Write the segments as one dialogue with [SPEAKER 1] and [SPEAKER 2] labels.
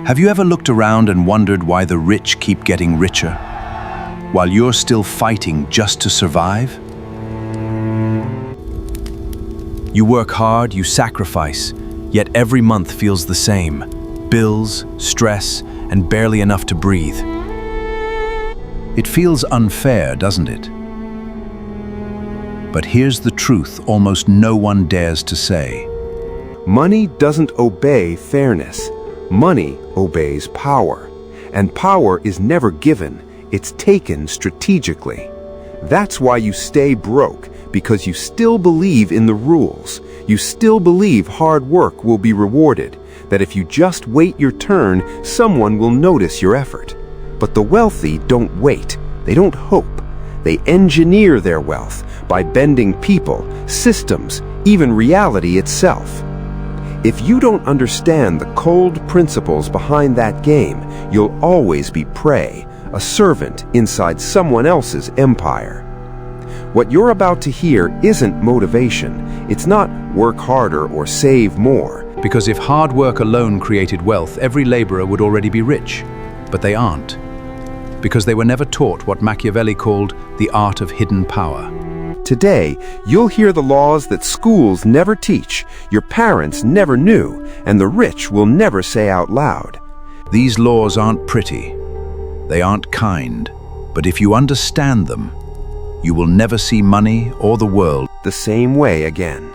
[SPEAKER 1] Have you ever looked around and wondered why the rich keep getting richer, while you're still fighting just to survive? You work hard, you sacrifice, yet every month feels the same. Bills, stress, and barely enough to breathe. It feels unfair, doesn't it? But here's the truth almost no one dares to say.
[SPEAKER 2] Money doesn't obey fairness. Money obeys power. And power is never given, it's taken strategically. That's why you stay broke, because you still believe in the rules. You still believe hard work will be rewarded, that if you just wait your turn, someone will notice your effort. But the wealthy don't wait, they don't hope. They engineer their wealth by bending people, systems, even reality itself. If you don't understand the cold principles behind that game, you'll always be prey, a servant inside someone else's empire. What you're about to hear isn't motivation. It's not work harder or save more.
[SPEAKER 1] Because if hard work alone created wealth, every laborer would already be rich. But they aren't. Because they were never taught what Machiavelli called the art of hidden power.
[SPEAKER 2] Today, you'll hear the laws that schools never teach, your parents never knew, and the rich will never say out loud.
[SPEAKER 1] These laws aren't pretty. They aren't kind. But if you understand them, you will never see money or the world
[SPEAKER 2] the same way again.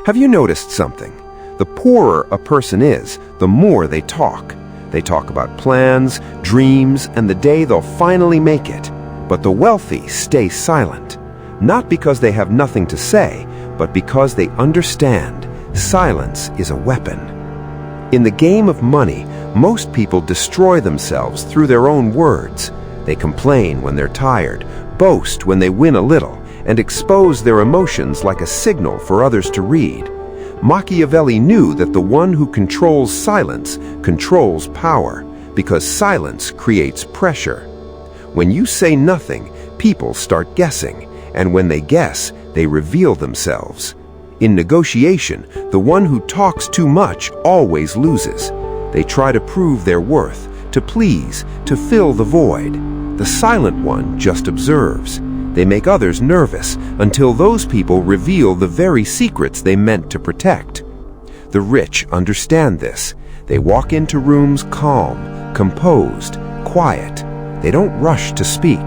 [SPEAKER 2] Have you noticed something? The poorer a person is, the more they talk. They talk about plans, dreams, and the day they'll finally make it. But the wealthy stay silent. Not because they have nothing to say, but because they understand silence is a weapon. In the game of money, most people destroy themselves through their own words. They complain when they're tired, boast when they win a little, and expose their emotions like a signal for others to read. Machiavelli knew that the one who controls silence controls power, because silence creates pressure. When you say nothing, people start guessing. And when they guess, they reveal themselves. In negotiation, the one who talks too much always loses. They try to prove their worth, to please, to fill the void. The silent one just observes. They make others nervous until those people reveal the very secrets they meant to protect. The rich understand this. They walk into rooms calm, composed, quiet. They don't rush to speak.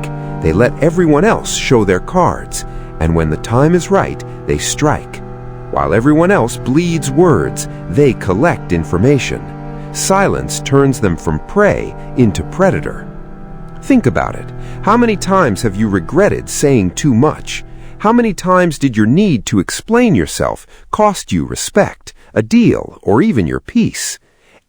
[SPEAKER 2] They let everyone else show their cards, and when the time is right, they strike. While everyone else bleeds words, they collect information. Silence turns them from prey into predator. Think about it. How many times have you regretted saying too much? How many times did your need to explain yourself cost you respect, a deal, or even your peace?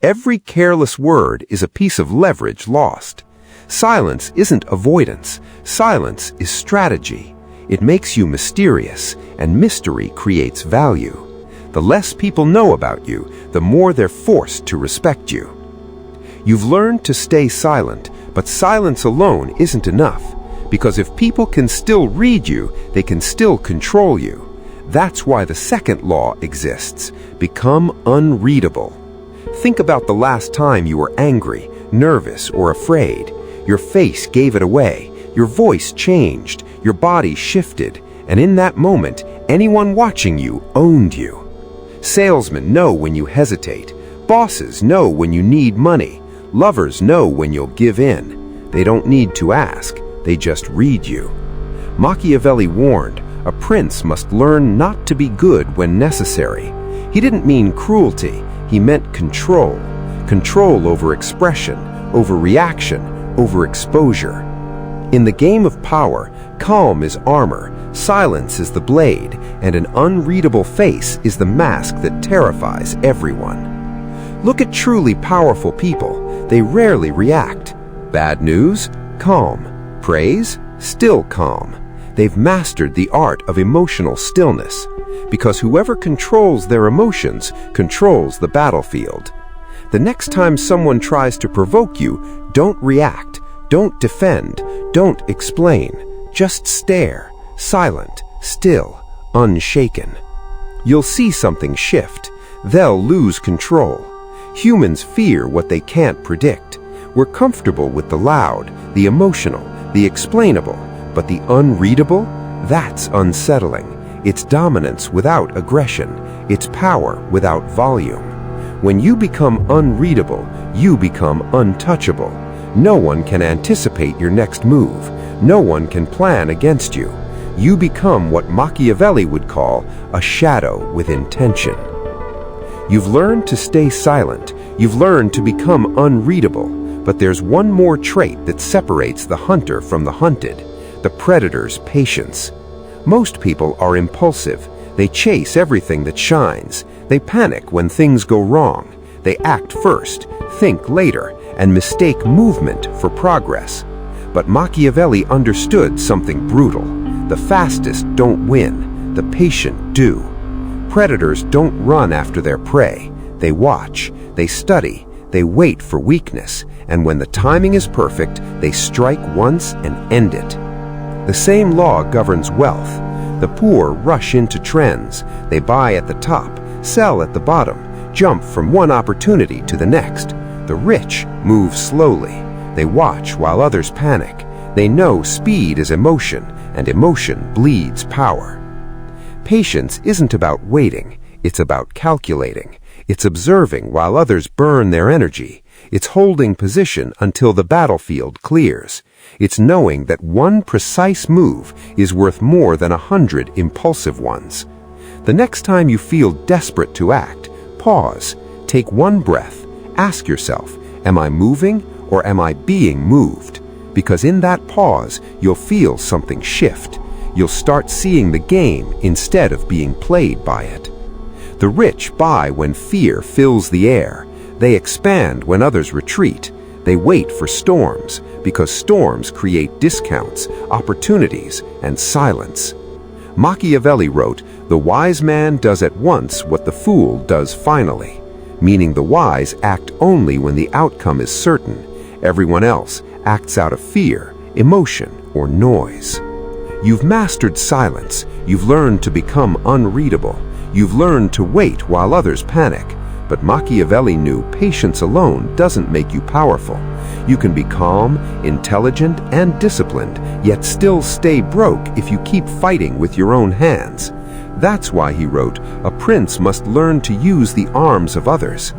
[SPEAKER 2] Every careless word is a piece of leverage lost. Silence isn't avoidance. Silence is strategy. It makes you mysterious, and mystery creates value. The less people know about you, the more they're forced to respect you. You've learned to stay silent, but silence alone isn't enough, because if people can still read you, they can still control you. That's why the second law exists. Become unreadable. Think about the last time you were angry, nervous, or afraid. Your face gave it away, your voice changed, your body shifted, and in that moment, anyone watching you owned you. Salesmen know when you hesitate. Bosses know when you need money. Lovers know when you'll give in. They don't need to ask, they just read you. Machiavelli warned, a prince must learn not to be good when necessary. He didn't mean cruelty, he meant control. Control over expression, over reaction, over exposure. In the game of power, calm is armor, silence is the blade, and an unreadable face is the mask that terrifies everyone. Look at truly powerful people. They rarely react. Bad news? Calm. Praise? Still calm. They've mastered the art of emotional stillness, because whoever controls their emotions controls the battlefield. The next time someone tries to provoke you, don't react, don't defend, don't explain. Just stare, silent, still, unshaken. You'll see something shift. They'll lose control. Humans fear what they can't predict. We're comfortable with the loud, the emotional, the explainable, but the unreadable? That's unsettling. It's dominance without aggression. It's power without volume. When you become unreadable, you become untouchable. No one can anticipate your next move. No one can plan against you. You become what Machiavelli would call a shadow with intention. You've learned to stay silent. You've learned to become unreadable. But there's one more trait that separates the hunter from the hunted: the predator's patience. Most people are impulsive. They chase everything that shines. They panic when things go wrong. They act first, think later, and mistake movement for progress. But Machiavelli understood something brutal. The fastest don't win. The patient do. Predators don't run after their prey. They watch, they study, they wait for weakness, and when the timing is perfect, they strike once and end it. The same law governs wealth. The poor rush into trends. They buy at the top, sell at the bottom, jump from one opportunity to the next. The rich move slowly. They watch while others panic. They know speed is emotion, and emotion bleeds power. Patience isn't about waiting. It's about calculating. It's observing while others burn their energy. It's holding position until the battlefield clears. It's knowing that one precise move is worth more than 100 impulsive ones. The next time you feel desperate to act, pause, take one breath, ask yourself, am I moving or am I being moved? Because in that pause, you'll feel something shift. You'll start seeing the game instead of being played by it. The rich buy when fear fills the air. They expand when others retreat. They wait for storms, because storms create discounts, opportunities, and silence. Machiavelli wrote, "The wise man does at once what the fool does finally," meaning the wise act only when the outcome is certain. Everyone else acts out of fear, emotion, or noise. You've mastered silence. You've learned to become unreadable. You've learned to wait while others panic. But Machiavelli knew patience alone doesn't make you powerful. You can be calm, intelligent, and disciplined, yet still stay broke if you keep fighting with your own hands. That's why he wrote, "A prince must learn to use the arms of others."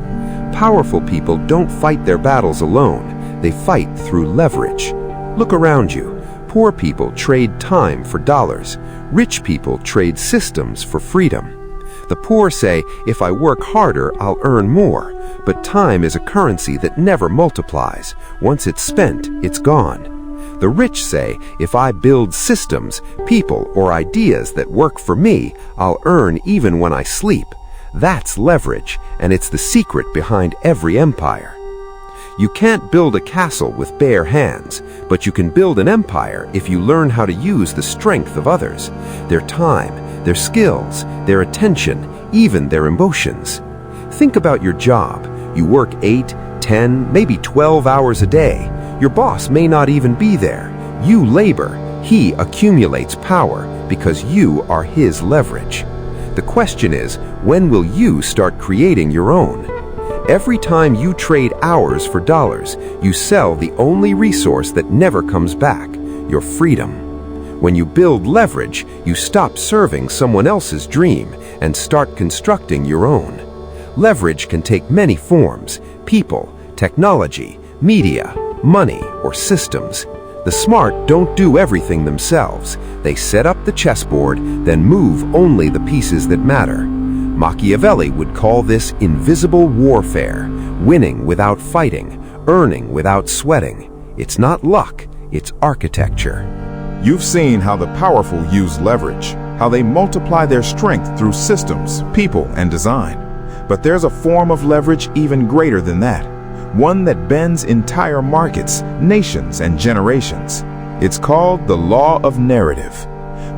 [SPEAKER 2] Powerful people don't fight their battles alone. They fight through leverage. Look around you. Poor people trade time for dollars. Rich people trade systems for freedom. The poor say, if I work harder, I'll earn more. But time is a currency that never multiplies. Once it's spent, it's gone. The rich say, if I build systems, people, or ideas that work for me, I'll earn even when I sleep. That's leverage, and it's the secret behind every empire. You can't build a castle with bare hands, but you can build an empire if you learn how to use the strength of others, their time, their skills, their attention, even their emotions. Think about your job. You work 8, 10, maybe 12 hours a day. Your boss may not even be there. You labor. He accumulates power because you are his leverage. The question is, when will you start creating your own? Every time you trade hours for dollars, you sell the only resource that never comes back, your freedom. When you build leverage, you stop serving someone else's dream and start constructing your own. Leverage can take many forms: people, technology, media, money, or systems. The smart don't do everything themselves. They set up the chessboard, then move only the pieces that matter. Machiavelli would call this invisible warfare, winning without fighting, earning without sweating. It's not luck, it's architecture.
[SPEAKER 3] You've seen how the powerful use leverage, how they multiply their strength through systems, people, and design. But there's a form of leverage even greater than that, one that bends entire markets, nations, and generations. It's called the law of narrative.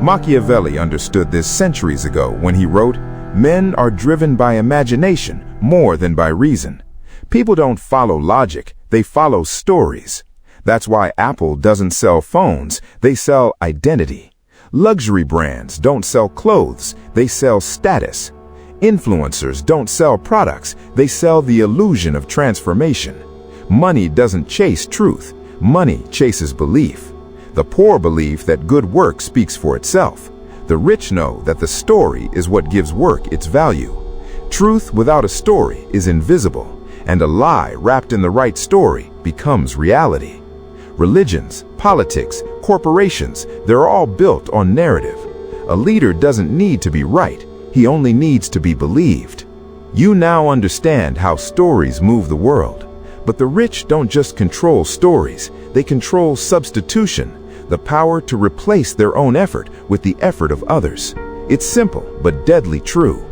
[SPEAKER 3] Machiavelli understood this centuries ago when he wrote, "Men are driven by imagination more than by reason." People don't follow logic, they follow stories. That's why Apple doesn't sell phones, they sell identity. Luxury brands don't sell clothes, they sell status. Influencers don't sell products, they sell the illusion of transformation. Money doesn't chase truth, money chases belief. The poor believe that good work speaks for itself. The rich know that the story is what gives work its value. Truth without a story is invisible, and a lie wrapped in the right story becomes reality. Religions, politics, corporations, they're all built on narrative. A leader doesn't need to be right, he only needs to be believed. You now understand how stories move the world. But the rich don't just control stories, they control substitution, the power to replace their own effort with the effort of others. It's simple, but deadly true.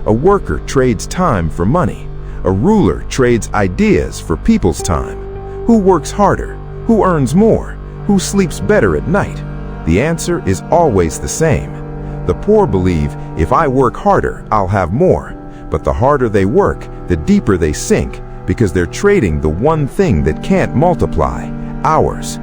[SPEAKER 3] A worker trades time for money. A ruler trades ideas for people's time. Who works harder? Who earns more? Who sleeps better at night? The answer is always the same. The poor believe, if I work harder, I'll have more. But the harder they work, the deeper they sink, because they're trading the one thing that can't multiply, hours.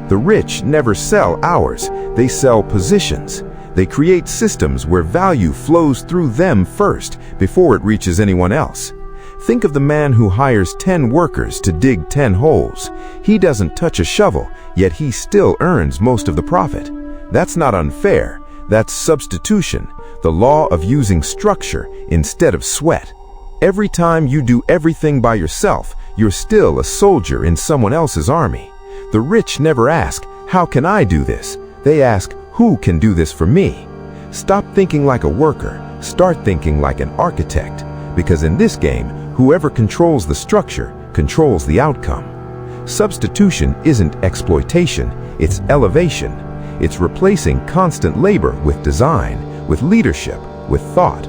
[SPEAKER 3] The rich never sell hours, they sell positions. They create systems where value flows through them first before it reaches anyone else. Think of the man who hires 10 workers to dig 10 holes. He doesn't touch a shovel, yet he still earns most of the profit. That's not unfair, that's substitution, the law of using structure instead of sweat. Every time you do everything by yourself, you're still a soldier in someone else's army. The rich never ask, how can I do this? They ask, who can do this for me? Stop thinking like a worker, start thinking like an architect. Because in this game, whoever controls the structure controls the outcome. Substitution isn't exploitation, it's elevation. It's replacing constant labor with design, with leadership, with thought.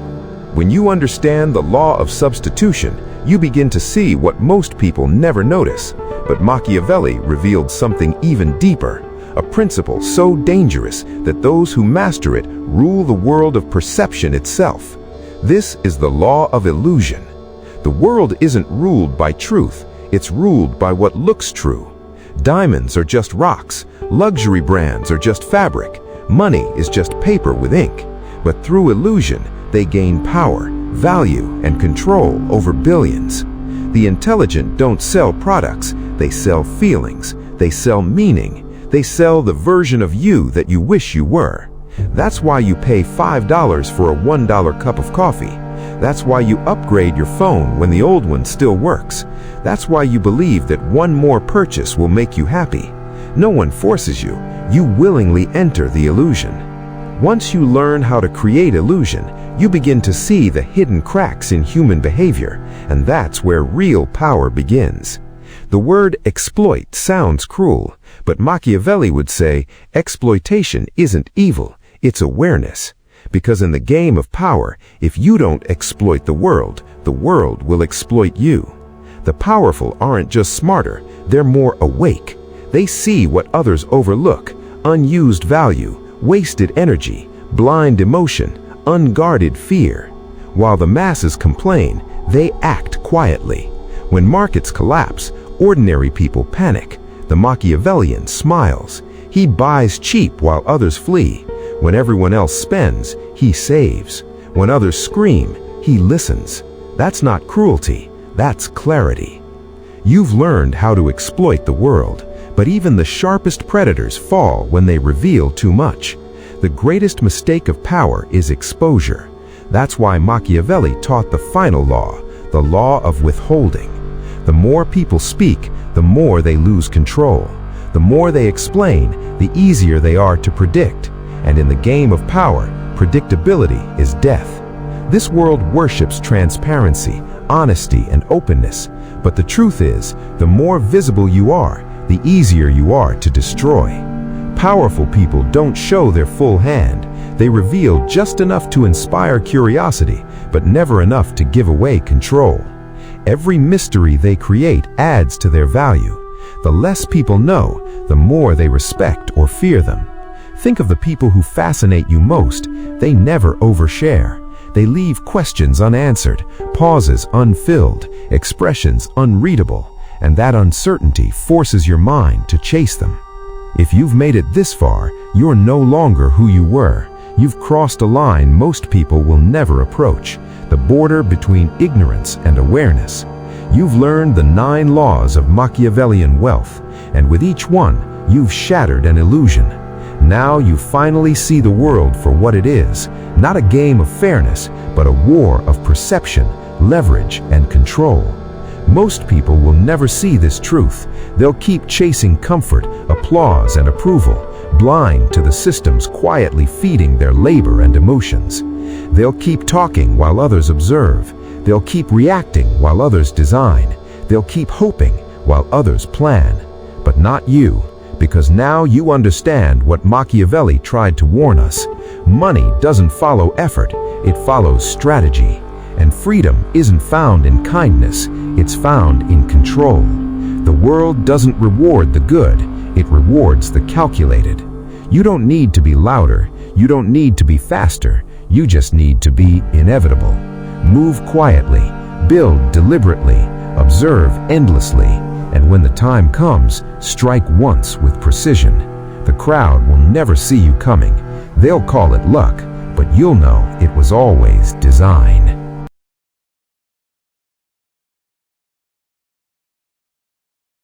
[SPEAKER 3] When you understand the law of substitution, you begin to see what most people never notice. But Machiavelli revealed something even deeper, a principle so dangerous that those who master it rule the world of perception itself. This is the law of illusion. The world isn't ruled by truth, it's ruled by what looks true. Diamonds are just rocks, luxury brands are just fabric, money is just paper with ink. But through illusion, they gain power, value, and control over billions. The intelligent don't sell products, they sell feelings, they sell meaning, they sell the version of you that you wish you were. That's why you pay $5 for a $1 cup of coffee. That's why you upgrade your phone when the old one still works. That's why you believe that one more purchase will make you happy. No one forces you, you willingly enter the illusion. Once you learn how to create illusion, you begin to see the hidden cracks in human behavior, and that's where real power begins. The word exploit sounds cruel, but Machiavelli would say exploitation isn't evil, it's awareness. Because in the game of power, if you don't exploit the world will exploit you. The powerful aren't just smarter, they're more awake. They see what others overlook, unused value, wasted energy, blind emotion, unguarded fear. While the masses complain, they act quietly. When markets collapse, ordinary people panic. The Machiavellian smiles. He buys cheap while others flee. When everyone else spends, he saves. When others scream, he listens. That's not cruelty, that's clarity. You've learned how to exploit the world, but even the sharpest predators fall when they reveal too much. The greatest mistake of power is exposure. That's why Machiavelli taught the final law, the law of withholding. The more people speak, the more they lose control. The more they explain, the easier they are to predict. And in the game of power, predictability is death. This world worships transparency, honesty, and openness. But the truth is, the more visible you are, the easier you are to destroy. Powerful people don't show their full hand. They reveal just enough to inspire curiosity, but never enough to give away control. Every mystery they create adds to their value. The less people know, the more they respect or fear them. Think of the people who fascinate you most. They never overshare. They leave questions unanswered, pauses unfilled, expressions unreadable, and that uncertainty forces your mind to chase them. If you've made it this far, you're no longer who you were.
[SPEAKER 2] You've crossed a line most people will never approach, the border between ignorance and awareness. You've learned the 9 laws of Machiavellian wealth, and with each one, you've shattered an illusion. Now you finally see the world for what it is, not a game of fairness, but a war of perception, leverage, and control. Most people will never see this truth. They'll keep chasing comfort, applause, and approval, blind to the systems quietly feeding their labor and emotions. They'll keep talking while others observe. They'll keep reacting while others design. They'll keep hoping while others plan. But not you, because now you understand what Machiavelli tried to warn us. Money doesn't follow effort, it follows strategy. And freedom isn't found in kindness, it's found in control. The world doesn't reward the good, it rewards the calculated. You don't need to be louder, you don't need to be faster, you just need to be inevitable. Move quietly, build deliberately, observe endlessly, and when the time comes, strike once with precision. The crowd will never see you coming. They'll call it luck, but you'll know it was always design.